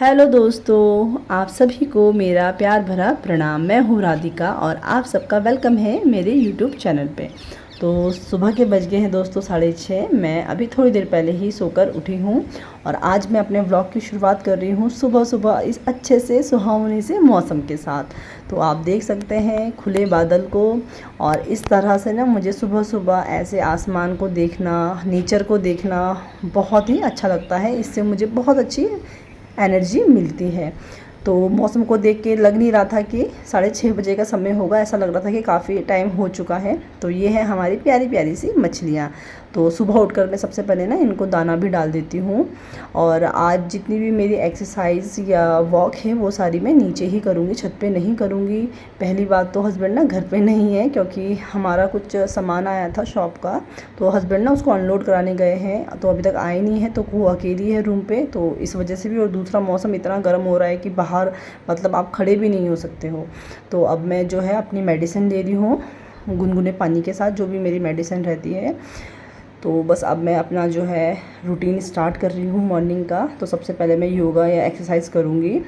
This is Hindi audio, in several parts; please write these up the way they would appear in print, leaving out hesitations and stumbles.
हेलो दोस्तों, आप सभी को मेरा प्यार भरा प्रणाम। मैं हूँ राधिका और आप सबका वेलकम है मेरे यूट्यूब चैनल पे। तो सुबह के बज गए हैं दोस्तों 6:30। मैं अभी थोड़ी देर पहले ही सोकर उठी हूँ और आज मैं अपने व्लॉग की शुरुआत कर रही हूँ सुबह सुबह इस अच्छे से सुहावने से मौसम के साथ। तो आप देख सकते हैं खुले बादल को, और इस तरह से ना मुझे सुबह सुबह ऐसे आसमान को देखना, नेचर को देखना बहुत ही अच्छा लगता है। इससे मुझे बहुत अच्छी एनर्जी मिलती है। तो मौसम को देख के लग नहीं रहा था कि 6:30 बजे का समय होगा, ऐसा लग रहा था कि काफ़ी टाइम हो चुका है। तो ये है हमारी प्यारी प्यारी सी मछलियाँ। तो सुबह उठकर मैं सबसे पहले ना इनको दाना भी डाल देती हूँ। और आज जितनी भी मेरी एक्सरसाइज या वॉक है वो सारी मैं नीचे ही करूँगी, छत पे नहीं करूँगी। पहली बात तो हस्बैंड ना घर पे नहीं है, क्योंकि हमारा कुछ सामान आया था शॉप का, तो हस्बैंड ना उसको अनलोड कराने गए हैं, तो अभी तक आए नहीं है। तो वो अकेली है रूम पे, तो इस वजह से भी। और दूसरा मौसम इतना गर्म हो रहा है कि बाहर मतलब आप खड़े भी नहीं हो सकते हो। तो अब मैं जो है अपनी मेडिसिन ले रही हूँ गुनगुने पानी के साथ, जो भी मेरी मेडिसिन रहती है। तो बस अब मैं अपना जो है रूटीन स्टार्ट कर रही हूँ मॉर्निंग का। तो सबसे पहले मैं योगा या एक्सरसाइज करूँगी।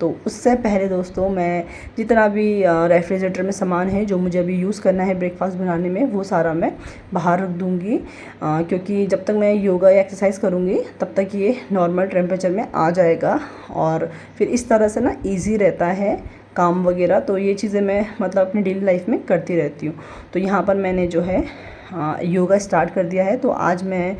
तो उससे पहले दोस्तों मैं जितना भी रेफ्रिजरेटर में सामान है जो मुझे अभी यूज़ करना है ब्रेकफास्ट बनाने में, वो सारा मैं बाहर रख दूँगी, क्योंकि जब तक मैं योगा या एक्सरसाइज करूँगी तब तक ये नॉर्मल टेम्परेचर में आ जाएगा। और फिर इस तरह से ना ईज़ी रहता है काम वगैरह। तो ये चीज़ें मैं मतलब अपनी डेली लाइफ में करती रहती हूँ। तो यहाँ पर मैंने जो है योगा स्टार्ट कर दिया है। तो आज मैं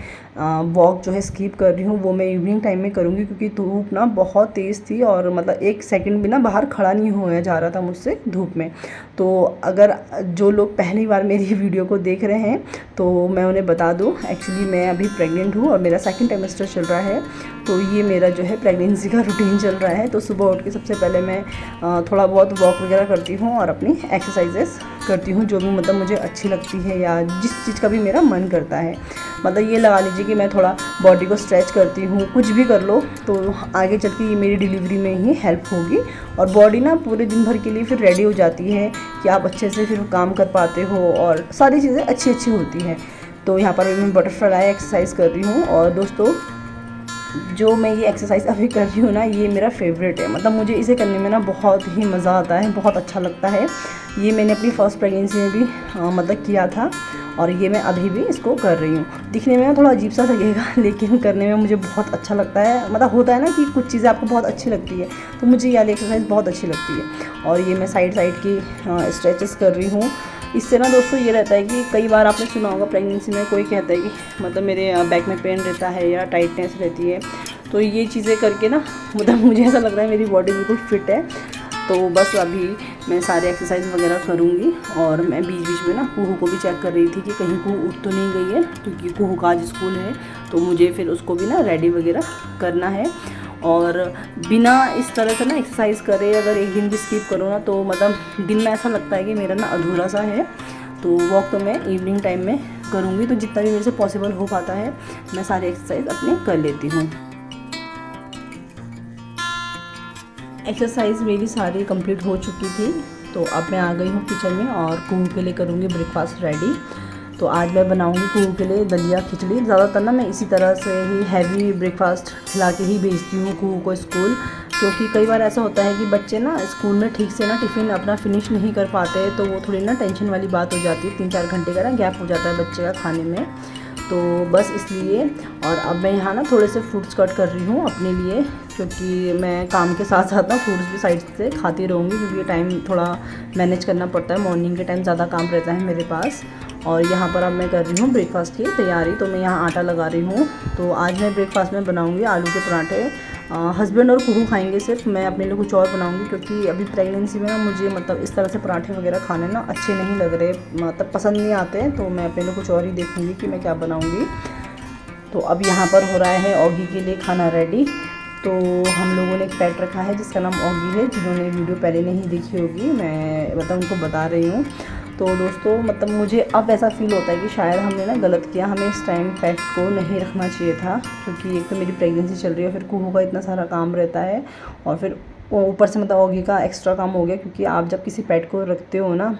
वॉक जो है स्किप कर रही हूँ, वो मैं इवनिंग टाइम में करूँगी, क्योंकि धूप ना बहुत तेज़ थी और मतलब एक सेकंड भी ना बाहर खड़ा नहीं होया जा रहा था मुझसे धूप में। तो अगर जो लोग पहली बार मेरी वीडियो को देख रहे हैं तो मैं उन्हें बता दूँ, एक्चुअली मैं अभी प्रेग्नेंट हूँ और मेरा सेकंड ट्राइमेस्टर चल रहा है। तो ये मेरा जो है प्रेगनेंसी का रूटीन चल रहा है। तो सुबह उठ के सबसे पहले मैं थोड़ा बहुत वॉक वगैरह करती हूँ और अपनी एक्सरसाइजेस करती हूँ, जो भी मतलब मुझे अच्छी लगती है या जिस चीज़ का भी मेरा मन करता है। मतलब ये लगा लीजिए कि मैं थोड़ा बॉडी को स्ट्रेच करती हूँ, कुछ भी कर लो तो आगे चल के ये मेरी डिलीवरी में ही हेल्प होगी। और बॉडी ना पूरे दिन भर के लिए फिर रेडी हो जाती है कि आप अच्छे से फिर काम कर पाते हो और सारी चीज़ें अच्छी अच्छी होती हैं। तो यहाँ पर मैं बटरफ्लाई एक्सरसाइज कर रही हूँ। और दोस्तों जो मैं ये एक्सरसाइज अभी कर रही हूँ ना, ये मेरा फेवरेट है। मतलब मुझे इसे करने में ना बहुत ही मज़ा आता है, बहुत अच्छा लगता है। ये मैंने अपनी फ़र्स्ट प्रेगनेंसी में भी मतलब किया था, और ये मैं अभी भी इसको कर रही हूँ। दिखने में ना थोड़ा अजीब सा लगेगा लेकिन करने में मुझे बहुत अच्छा लगता है। मतलब होता है ना कि कुछ चीज़ें आपको बहुत अच्छी लगती है, तो मुझे ये वाली एक्सरसाइज बहुत अच्छी लगती है। और ये मैं साइड साइड की स्ट्रेचेस कर रही हूँ। इससे ना दोस्तों ये रहता है कि कई बार आपने सुना होगा प्रेगनेंसी में कोई कहता है कि मतलब मेरे बैक में पेन रहता है या टाइटनेस रहती है। तो ये चीज़ें करके ना मतलब मुझे ऐसा लग रहा है मेरी बॉडी बिल्कुल फिट है। तो बस अभी मैं सारे एक्सरसाइज वगैरह करूँगी। और मैं बीच बीच में ना कुहू को भी चेक कर रही थी कि कहीं कुहू उठ तो नहीं गई है, क्योंकि कुहू का आज स्कूल है। तो मुझे फिर उसको भी ना रेडी वगैरह करना है। और बिना इस तरह से ना एक्सरसाइज करे अगर एक दिन भी स्किप करो ना, तो मतलब दिन में ऐसा लगता है कि मेरा ना अधूरा सा है। तो वॉक तो मैं इवनिंग टाइम में करूँगी, तो जितना भी मेरे से पॉसिबल हो पाता है मैं सारी एक्सरसाइज अपनी कर लेती हूँ। एक्सरसाइज मेरी सारी कंप्लीट हो चुकी थी। तो अब मैं आ गई हूँ किचन में और कुहू के लिए करूँगी ब्रेकफास्ट रेडी। तो आज मैं बनाऊँगी कुहू के लिए दलिया खिचड़ी। ज़्यादातर ना मैं इसी तरह से ही हैवी ब्रेकफास्ट खिला के ही भेजती हूँ कुहू को स्कूल, क्योंकि कई बार ऐसा होता है कि बच्चे ना स्कूल में ठीक से ना टिफ़िन अपना फिनिश नहीं कर पाते, तो वो थोड़ी ना टेंशन वाली बात हो जाती है। 3-4 घंटे का ना गैप हो जाता है बच्चे का खाने में। तो बस इसलिए। और अब मैं यहाँ ना थोड़े से फ्रूट्स कट कर रही हूँ अपने लिए, क्योंकि मैं काम के साथ साथ ना फ्रूट्स भी साइड से खाती रहूँगी, क्योंकि टाइम थोड़ा मैनेज करना पड़ता है। मॉर्निंग के टाइम ज़्यादा काम रहता है मेरे पास। और यहाँ पर अब मैं कर रही हूँ ब्रेकफास्ट की तैयारी। तो मैं यहाँ आटा लगा रही हूँ। तो आज मैं ब्रेकफास्ट में बनाऊँगी आलू के पराठे। हस्बैंड और कुहू खाएंगे सिर्फ, मैं अपने लिए कुछ और बनाऊँगी, क्योंकि अभी प्रेगनेंसी में ना मुझे मतलब इस तरह से पराठे वगैरह खाने ना अच्छे नहीं लग रहे, मतलब पसंद नहीं आते। तो मैं अपने लिए कुछ और ही देखूँगी कि मैं क्या बनाऊँगी। तो अब यहाँ पर हो रहा है ऑगी के लिए खाना रेडी। तो हम लोगों ने एक पेट रखा है जिसका नाम ऑगी है। जिन्होंने वीडियो पहले नहीं देखी होगी, मैं मतलब उनको बता रही हूँ। तो दोस्तों मतलब मुझे अब ऐसा फील होता है कि शायद हमने ना गलत किया, हमें इस टाइम पेट को नहीं रखना चाहिए था, क्योंकि एक तो मेरी प्रेगनेंसी चल रही है, फिर कुहू का इतना सारा काम रहता है, और फिर ऊपर से मतलब ऑगी का एक्स्ट्रा काम हो गया। क्योंकि आप जब किसी पेट को रखते हो ना,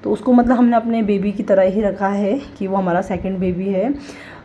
तो उसको मतलब हमने अपने बेबी की तरह ही रखा है कि वो हमारा सेकंड बेबी है।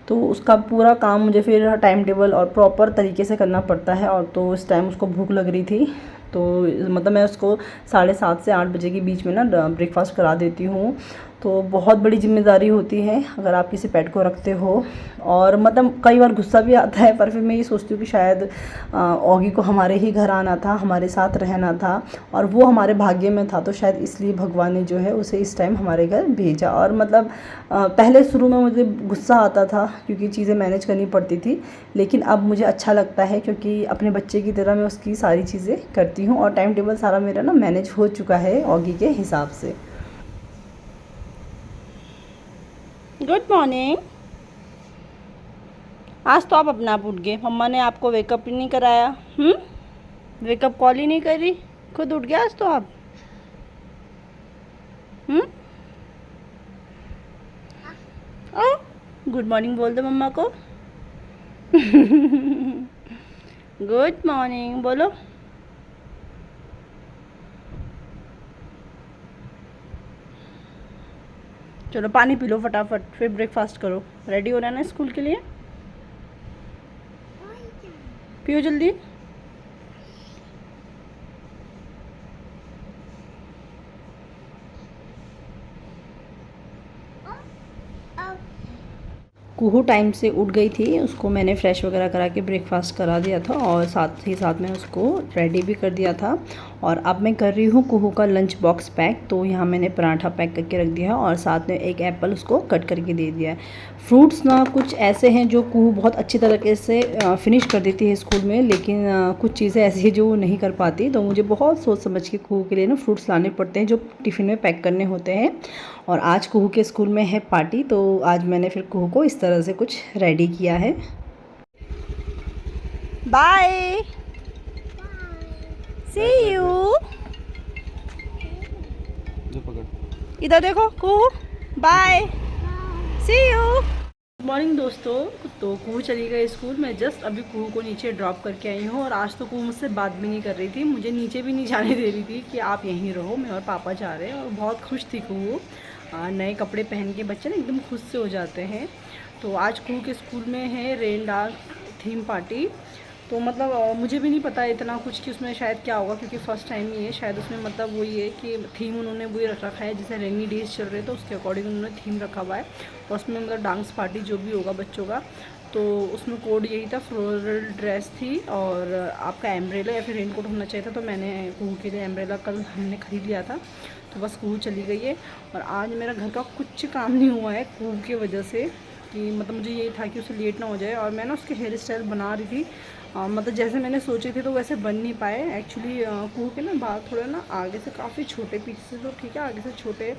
तो उसका पूरा काम मुझे फिर टाइम टेबल और प्रॉपर तरीके से करना पड़ता है। और तो इस टाइम उसको भूख लग रही थी, तो मतलब मैं उसको 7:30 से 8 बजे के बीच में ना ब्रेकफास्ट करा देती हूँ। तो बहुत बड़ी ज़िम्मेदारी होती है अगर आप किसी पेट को रखते हो। और मतलब कई बार गुस्सा भी आता है, पर फिर मैं ये सोचती हूँ कि शायद ऑगी को हमारे ही घर आना था, हमारे साथ रहना था और वो हमारे भाग्य में था, तो शायद इसलिए भगवान ने जो है उसे इस टाइम हमारे घर भेजा। और मतलब पहले शुरू में मुझे गुस्सा आता था क्योंकि चीज़ें मैनेज करनी पड़ती थी, लेकिन अब मुझे अच्छा लगता है क्योंकि अपने बच्चे की तरह मैं उसकी सारी चीज़ें करती हूँ और टाइम टेबल सारा मेरा ना मैनेज हो चुका है ऑगी के हिसाब से। Good morning. आज तो आप अपना आप उठ गए, मम्मा ने आपको वेकअप ही नहीं कराया। वेकअप कॉल ही नहीं करी, खुद उठ गया आज तो आप। गुड मॉर्निंग बोल दो मम्मा को। गुड मॉर्निंग बोलो। चलो पानी पी लो फटाफट, फिर ब्रेकफास्ट करो, रेडी हो रहा है ना स्कूल के लिए। पियो जल्दी। कुहू टाइम से उठ गई थी, उसको मैंने फ़्रेश वगैरह करा के ब्रेकफास्ट करा दिया था और साथ ही साथ में उसको रेडी भी कर दिया था। और अब मैं कर रही हूँ कुहू का लंच बॉक्स पैक। तो यहाँ मैंने पराठा पैक करके रख दिया है और साथ में एक एप्पल उसको कट करके दे दिया है। फ्रूट्स ना कुछ ऐसे हैं जो कुहू बहुत अच्छी तरीके से फिनिश कर देती है स्कूल में, लेकिन कुछ चीज़ें ऐसी हैं जो वो नहीं कर पाती, तो मुझे बहुत सोच समझ के कुहू के लिए ना फ्रूट्स लाने पड़ते हैं जो टिफ़िन में पैक करने होते हैं। और आज कुहू के स्कूल में है पार्टी, तो आज मैंने फिर कुहू को इस तरह से कुछ रेडी किया है। Bye, see you. इधर देखो Kuhu, bye, see you. Good morning दोस्तों। तो कुहू चली गई स्कूल, मैं जस्ट अभी कुहू को नीचे ड्रॉप करके आई हूँ। और आज तो कुहू मुझसे बात भी नहीं कर रही थी, मुझे नीचे भी नहीं जाने दे रही थी कि आप यहीं रहो, मैं और पापा जा रहे हैं। और बहुत खुश थी कुहू, नए कपड़े पहन के बच्चे ना एकदम खुश से हो जाते हैं। तो आज कुहू के स्कूल में है रेन डांस थीम पार्टी। तो मतलब मुझे भी नहीं पता इतना कुछ कि उसमें शायद क्या होगा, क्योंकि फ़र्स्ट टाइम ही है। शायद उसमें मतलब वही है कि थीम उन्होंने वही रख रखा है, जैसे रेनी डेज चल रहे तो उसके अकॉर्डिंग उन्होंने थीम रखा हुआ है। और उसमें मतलब डांस पार्टी जो भी होगा बच्चों का, तो उसमें कोड यही था, फ्लोरल ड्रेस थी और आपका एम्ब्रेला या फिर रेनकोट होना चाहिए था। तो मैंने कुहू के लिए एम्ब्रेला कल हमने ख़रीद लिया था, तो बस कुहू चली गई है। और आज मेरा घर का कुछ काम नहीं हुआ है कुहू की वजह से, कि मतलब मुझे ये था कि उसे लेट ना हो जाए। और मैं ना उसके हेयर स्टाइल बना रही थी, मतलब जैसे मैंने सोची थी तो वैसे बन नहीं पाए एक्चुअली। कुहू के ना बाल थोड़े ना आगे से काफ़ी छोटे, पीछे से तो ठीक है आगे से छोटे।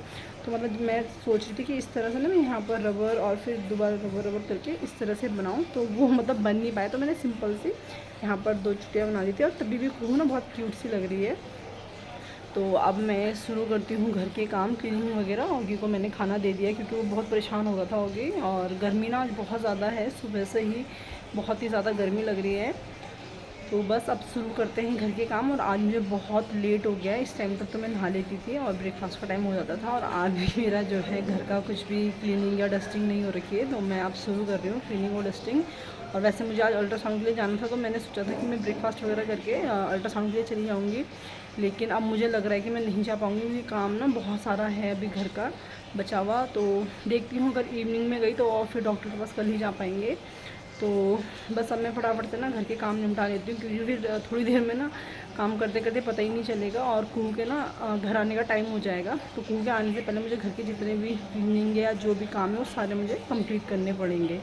तो मतलब मैं सोच रही थी कि इस तरह से ना मैं यहाँ पर रबर और फिर दोबारा रबर करके इस तरह से बनाऊँ, तो वो मतलब बन नहीं पाए। तो मैंने सिंपल सी यहाँ पर 2 चुटियाँ बना दी थी और तभी भी कुहू ना बहुत क्यूट सी लग रही है। तो अब मैं शुरू करती हूँ घर के काम, क्लीनिंग वगैरह। ऑगी को मैंने खाना दे दिया क्योंकि वो बहुत परेशान हो रहा था ऑगी। और गर्मी ना आज बहुत ज़्यादा है, सुबह से ही बहुत ही ज़्यादा गर्मी लग रही है। तो बस अब शुरू करते हैं घर के काम। और आज मुझे बहुत लेट हो गया है, इस टाइम तक तो मैं नहा लेती थी और ब्रेकफास्ट का टाइम हो जाता था। और आज भी मेरा जो है घर का कुछ भी क्लीनिंग या डस्टिंग नहीं हो रखी है, तो मैं अब शुरू कर रही हूँ क्लीनिंग और डस्टिंग। और वैसे मुझे आज अल्ट्रासाउंड के लिए जाना था, तो मैंने सोचा था कि मैं ब्रेकफास्ट वगैरह करके अल्ट्रासाउंड के लिए चली जाऊँगी। लेकिन अब मुझे लग रहा है कि मैं नहीं जा पाऊँगी क्योंकि काम ना बहुत सारा है अभी घर का बचा हुआ। तो देखती हूँ अगर इवनिंग में गई तो और फिर डॉक्टर के पास कल ही जा पाएंगे। तो बस अब मैं फटाफट से ना घर के काम निपटा लेती हूँ, क्योंकि फिर थोड़ी देर में ना काम करते करते पता ही नहीं चलेगा और कुहू के ना घर आने का टाइम हो जाएगा। तो कुहू के आने से पहले मुझे घर के जितने भी क्लीनिंग या जो भी काम है वो सारे मुझे कंप्लीट करने पड़ेंगे।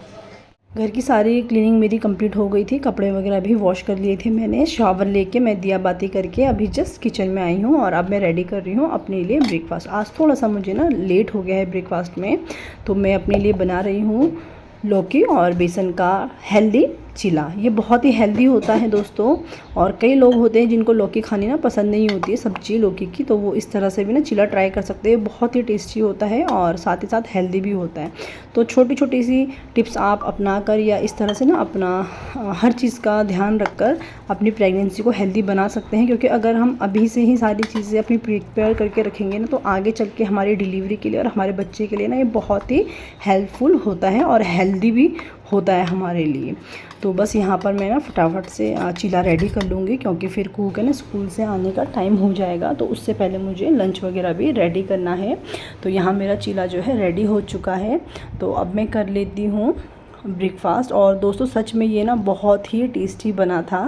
घर की सारी क्लीनिंग मेरी कंप्लीट हो गई थी, कपड़े वगैरह भी वॉश कर लिए थे मैंने। शावर लेके मैं दिया बाती करके अभी जस्ट किचन में आई हूँ और अब मैं रेडी कर रही हूँ अपने लिए ब्रेकफास्ट। आज थोड़ा सा मुझे ना लेट हो गया है ब्रेकफास्ट में, तो मैं अपने लिए बना रही हूँ लौकी और बेसन का हेल्दी चिला। ये बहुत ही हेल्दी होता है दोस्तों। और कई लोग होते हैं जिनको लौकी खानी ना पसंद नहीं होती है, सब्जी लौकी की, तो वो इस तरह से भी ना चिला ट्राई कर सकते हैं। बहुत ही टेस्टी होता है और साथ ही साथ हेल्दी भी होता है। तो छोटी छोटी सी टिप्स आप अपना कर या इस तरह से ना अपना हर चीज़ का ध्यान रखकर अपनी प्रेगनेंसी को हेल्दी बना सकते हैं। क्योंकि अगर हम अभी से ही सारी चीज़ें अपनी प्रिपेयर करके रखेंगे ना, तो आगे चल के हमारी डिलीवरी के लिए और हमारे बच्चे के लिए ना ये बहुत ही हेल्पफुल होता है और हेल्दी भी होता है हमारे लिए। तो बस यहाँ पर मैं ना फटाफट से चीला रेडी कर लूँगी, क्योंकि फिर कुहू के ना स्कूल से आने का टाइम हो जाएगा, तो उससे पहले मुझे लंच वगैरह भी रेडी करना है। तो यहाँ मेरा चीला जो है रेडी हो चुका है। तो अब मैं कर लेती हूँ ब्रेकफास्ट। और दोस्तों सच में ये ना बहुत ही टेस्टी बना था।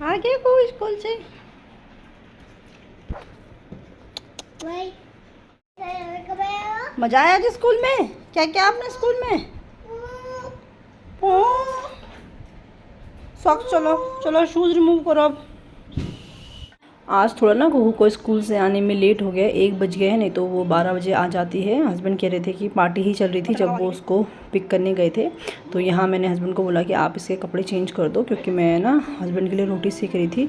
आ गया को स्कूल से? मज़ा आया जी स्कूल में? क्या क्या आपने स्कूल में? सॉक्स, चलो चलो शूज़ रिमूव करो अब। आज थोड़ा ना कुहू को स्कूल से आने में लेट हो गया, 1 बज गए हैं, नहीं तो वो 12 बजे आ जाती है। हस्बैंड कह रहे थे कि पार्टी ही चल रही थी जब वो उसको पिक करने गए थे। तो यहाँ मैंने हस्बैंड को बोला कि आप इसके कपड़े चेंज कर दो, क्योंकि मैं ना हस्बैंड के लिए रोटी सेक रही थी।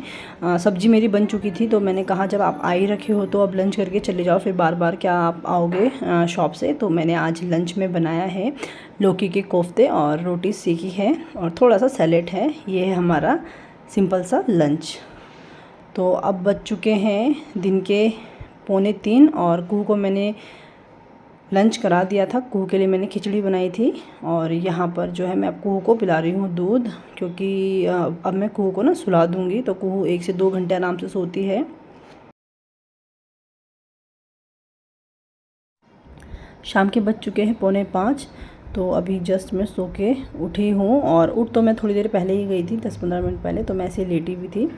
सब्ज़ी मेरी बन चुकी थी, तो मैंने कहा जब आप आ ही रखे हो तो अब लंच करके चले जाओ, फिर बार बार क्या आप आओगे शॉप से। तो मैंने आज लंच में बनाया है लौकी के कोफ्ते और रोटी सेकी है और थोड़ा सा सैलेड है। ये है हमारा सिंपल सा लंच। तो अब बज चुके हैं दिन के 2:45 और कुहू को मैंने लंच करा दिया था। कुहू के लिए मैंने खिचड़ी बनाई थी और यहाँ पर जो है मैं अब कुहू को पिला रही हूँ दूध, क्योंकि अब मैं कुहू को ना सुला दूँगी। तो कुहू 1 से 2 घंटे आराम से सोती है। शाम के बज चुके हैं 4:45। तो अभी जस्ट मैं सो के उठी हूँ, और उठ तो मैं थोड़ी देर पहले ही गई थी, 10-15 मिनट पहले। तो मैं ऐसे लेटी भी थी,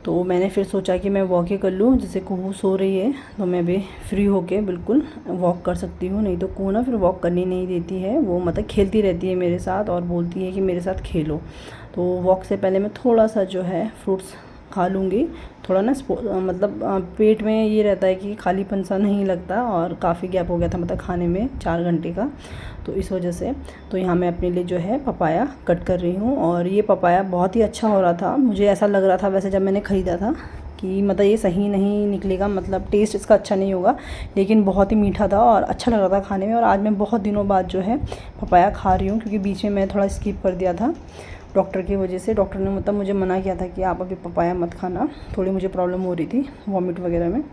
तो मैंने फिर सोचा कि मैं वॉक ही कर लूँ। जैसे कुहू सो रही है तो मैं भी फ्री होके बिल्कुल वॉक कर सकती हूँ। नहीं तो कुहू ना फिर वॉक करनी नहीं देती है, वो मतलब खेलती रहती है मेरे साथ और बोलती है कि मेरे साथ खेलो। तो वॉक से पहले मैं थोड़ा सा जो है फ्रूट्स खा लूँगी। थोड़ा ना मतलब पेट में ये रहता है कि खालीपन सा नहीं लगता, और काफ़ी गैप हो गया था मतलब खाने में 4 घंटे का, तो इस वजह से। तो यहाँ मैं अपने लिए जो है पपाया कट कर रही हूँ, और ये पपाया बहुत ही अच्छा हो रहा था। मुझे ऐसा लग रहा था वैसे जब मैंने ख़रीदा था कि मतलब ये सही नहीं निकलेगा, मतलब टेस्ट इसका अच्छा नहीं होगा, लेकिन बहुत ही मीठा था और अच्छा लग रहा था खाने में। और आज मैं बहुत दिनों बाद जो है पपाया खा रही हूँ, क्योंकि बीच में मैं थोड़ा स्किप कर दिया था डॉक्टर की वजह से। डॉक्टर ने मतलब मुझे मना किया था कि आप अभी पपाया मत खाना, थोड़ी मुझे प्रॉब्लम हो रही थी वॉमिट वगैरह में,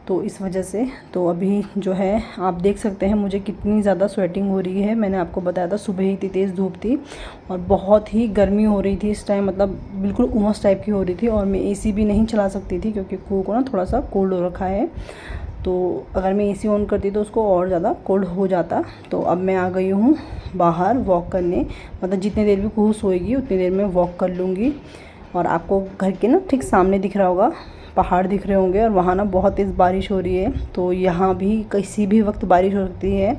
तो इस वजह से। तो अभी जो है आप देख सकते हैं मुझे कितनी ज़्यादा स्वेटिंग हो रही है। मैंने आपको बताया था सुबह ही इतनी तेज़ धूप थी और बहुत ही गर्मी हो रही थी इस टाइम, मतलब बिल्कुल उमस टाइप की हो रही थी। और मैं एसी भी नहीं चला सकती थी, क्योंकि कुहू को ना थोड़ा सा कोल्ड हो रखा है, तो अगर मैं एसी ऑन करती तो उसको और ज़्यादा कोल्ड हो जाता। तो अब मैं आ गई हूँ बाहर वॉक करने, मतलब जितनी देर भी कुहू सोएगी उतनी देर में वॉक कर लूँगी। और आपको घर के ना ठीक सामने दिख रहा होगा, पहाड़ दिख रहे होंगे, और वहाँ ना बहुत तेज़ बारिश हो रही है। तो यहाँ भी किसी भी वक्त बारिश हो सकती है।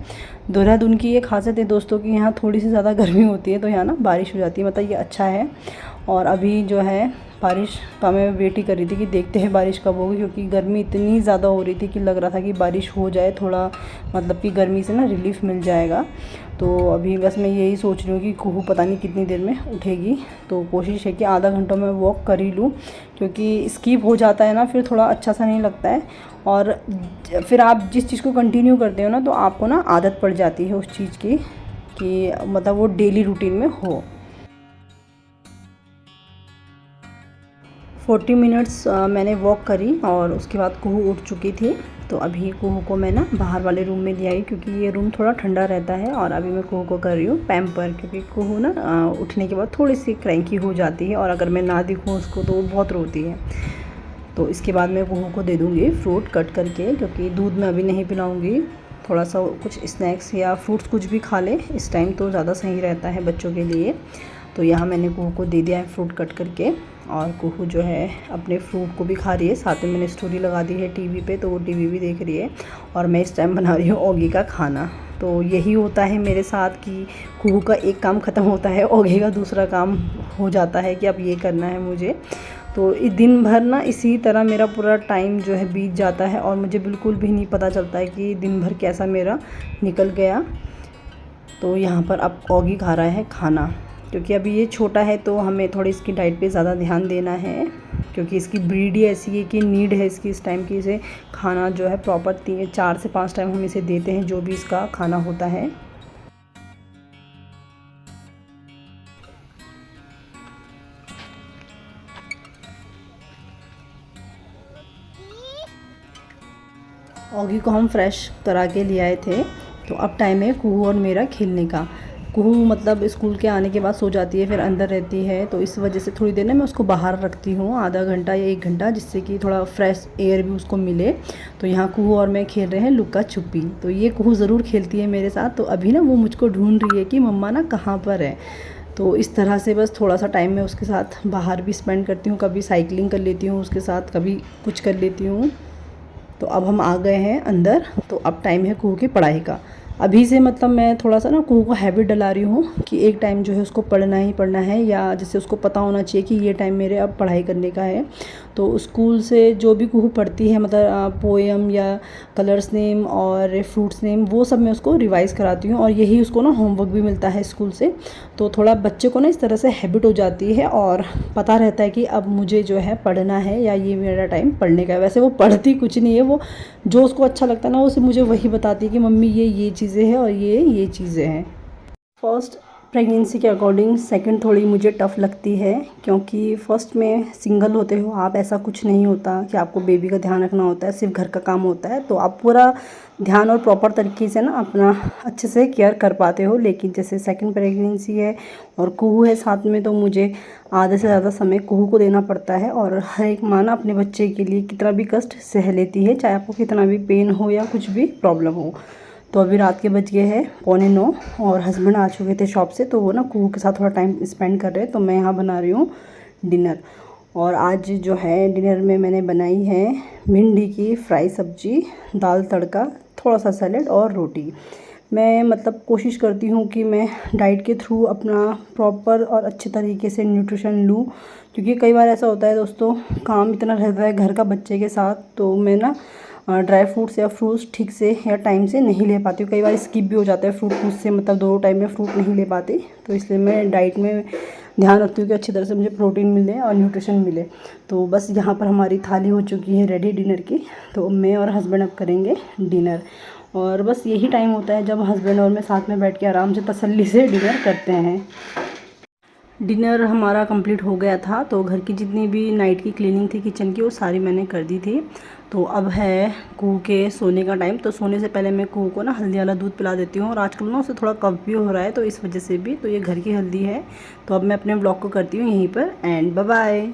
देहरादून की ये खासियत है दोस्तों कि यहाँ थोड़ी सी ज़्यादा गर्मी होती है, तो यहाँ ना बारिश हो जाती है, मतलब ये अच्छा है। और अभी जो है बारिश का मैं वेट ही कर रही थी कि देखते हैं बारिश कब होगी, क्योंकि गर्मी इतनी ज़्यादा हो रही थी कि लग रहा था कि बारिश हो जाए, थोड़ा मतलब कि गर्मी से ना रिलीफ़ मिल जाएगा। तो अभी बस मैं यही सोच रही हूँ कि कुहू पता नहीं कितनी देर में उठेगी। तो कोशिश है कि आधा घंटा मैं वॉक कर ही लूँ, क्योंकि स्किप हो जाता है ना फिर थोड़ा अच्छा सा नहीं लगता है। और फिर आप जिस चीज़ को कंटिन्यू करते हो ना, तो आपको ना आदत पड़ जाती है उस चीज़ की, कि मतलब वो डेली रूटीन में हो। 40 मिनट्स मैंने वॉक करी और उसके बाद कुहू उठ चुकी थी। तो अभी कुहू को मैं ना बाहर वाले रूम में ले आई, क्योंकि ये रूम थोड़ा ठंडा रहता है। और अभी मैं कुहू को कर रही हूँ पैम्पर, क्योंकि कुहू ना उठने के बाद थोड़ी सी क्रैंकी हो जाती है, और अगर मैं ना दिखूँ उसको तो वो बहुत रोती है। तो इसके बाद मैं कुहू को दे दूँगी फ्रूट कट करके, क्योंकि दूध में अभी नहीं पिलाऊँगी। थोड़ा सा कुछ स्नैक्स या फ्रूट्स कुछ भी खा ले इस टाइम, तो ज़्यादा सही रहता है बच्चों के लिए। तो यहाँ मैंने कुहू को दे दिया है फ्रूट कट करके, और कुहू जो है अपने फ्रूट को भी खा रही है। साथ में मैंने स्टोरी लगा दी है टीवी पे, तो वो टीवी भी देख रही है। और मैं इस टाइम बना रही हूँ ओगी का खाना। तो यही होता है मेरे साथ कि कुहू का एक काम ख़त्म होता है, ओगी का दूसरा काम हो जाता है कि अब ये करना है मुझे। तो इस दिन भर ना इसी तरह मेरा पूरा टाइम जो है बीत जाता है, और मुझे बिल्कुल भी नहीं पता चलता है कि दिन भर कैसा मेरा निकल गया। तो यहाँ पर अब ओगी खा रहा है खाना, क्योंकि अभी ये छोटा है तो हमें थोड़ी इसकी डाइट पे ज़्यादा ध्यान देना है, क्योंकि इसकी ब्रीड ही ऐसी है कि नीड है इसकी इस टाइम की। इसे खाना जो है प्रॉपर 4 से 5 टाइम हम इसे देते हैं, जो भी इसका खाना होता है। ऑगी को हम फ्रेश करा के ले आए थे। तो अब टाइम है कुहू और मेरा खेलने का। कुहू मतलब स्कूल के आने के बाद सो जाती है, फिर अंदर रहती है, तो इस वजह से थोड़ी देर ना मैं उसको बाहर रखती हूँ, आधा घंटा या 1 घंटा, जिससे कि थोड़ा फ्रेश एयर भी उसको मिले। तो यहाँ कुहू और मैं खेल रहे हैं लुक्का छुपी। तो ये कुहू ज़रूर खेलती है मेरे साथ। तो अभी ना वो मुझको ढूंढ रही है कि मम्मा ना कहाँ पर है। तो इस तरह से बस थोड़ा सा टाइम मैं उसके साथ बाहर भी स्पेंड करती हूँ, कभी साइकिलिंग कर लेती हूँ उसके साथ, कभी कुछ कर लेती हूँ। तो अब हम आ गए हैं अंदर। तो अब टाइम है कुहू की पढ़ाई का। अभी से मतलब मैं थोड़ा सा ना कुहू को हैबिट डला रही हूँ कि एक टाइम जो है उसको पढ़ना ही पढ़ना है, या जैसे उसको पता होना चाहिए कि ये टाइम मेरे अब पढ़ाई करने का है। तो स्कूल से जो भी कुहू पढ़ती है, मतलब पोएम या कलर्स नेम और फ्रूट्स नेम, वो सब मैं उसको रिवाइज़ कराती हूँ, और यही उसको ना होमवर्क भी मिलता है स्कूल से। तो थोड़ा बच्चे को ना इस तरह से हैबिट हो जाती है और पता रहता है कि अब मुझे जो है पढ़ना है, या ये मेरा टाइम पढ़ने का है। वैसे वो पढ़ती कुछ नहीं है, वो जो उसको अच्छा लगता है ना, उसे मुझे वही बताती है कि मम्मी ये चीज़ें हैं और ये चीज़ें हैं। फर्स्ट प्रेगनेंसी के अकॉर्डिंग सेकंड थोड़ी मुझे टफ़ लगती है, क्योंकि फ़र्स्ट में सिंगल होते हो आप, ऐसा कुछ नहीं होता कि आपको बेबी का ध्यान रखना होता है, सिर्फ घर का काम होता है। तो आप पूरा ध्यान और प्रॉपर तरीके से ना अपना अच्छे से केयर कर पाते हो। लेकिन जैसे सेकंड प्रेगनेंसी है और कुहू है साथ में, तो मुझे आधे से ज़्यादा समय कुहू को देना पड़ता है। और हर एक माँ ना अपने बच्चे के लिए कितना भी कष्ट सह लेती है, चाहे आपको कितना भी पेन हो या कुछ भी प्रॉब्लम हो। तो अभी रात के बज गए हैं 8:45 और हस्बैंड आ चुके थे शॉप से, तो वो ना कुहू के साथ थोड़ा टाइम स्पेंड कर रहे हैं। तो मैं यहाँ बना रही हूँ डिनर। और आज जो है डिनर में मैंने बनाई है भिंडी की फ्राई सब्जी, दाल तड़का, थोड़ा सा सैलेड और रोटी। मैं मतलब कोशिश करती हूँ कि मैं डाइट के थ्रू अपना प्रॉपर और अच्छे तरीके से न्यूट्रिशन लूँ, क्योंकि कई बार ऐसा होता है दोस्तों, काम इतना रहता है घर का बच्चे के साथ, तो मैं ना ड्राई फ्रूट्स या फ्रूट्स ठीक से या टाइम से नहीं ले पाती हूँ। कई बार स्किप भी हो जाता है फ्रूट मुझसे, मतलब 2 टाइम में फ्रूट नहीं ले पाती। तो इसलिए मैं डाइट में ध्यान रखती हूँ कि अच्छी तरह से मुझे प्रोटीन मिले और न्यूट्रिशन मिले। तो बस यहाँ पर हमारी थाली हो चुकी है रेडी डिनर की। तो मैं और हस्बैंड अब करेंगे डिनर। और बस यही टाइम होता है जब हस्बैंड और मैं साथ में बैठ के आराम से तसल्ली से डिनर करते हैं। डिनर हमारा कंप्लीट हो गया था, तो घर की जितनी भी नाइट की क्लीनिंग थी किचन की, वो सारी मैंने कर दी थी। तो अब है कुहू के सोने का टाइम। तो सोने से पहले मैं कुहू को ना हल्दी वाला दूध पिला देती हूँ, और आजकल ना उसे थोड़ा कफ भी हो रहा है, तो इस वजह से भी। तो ये घर की हल्दी है। तो अब मैं अपने ब्लॉग को करती हूँ यहीं पर एंड। Bye bye.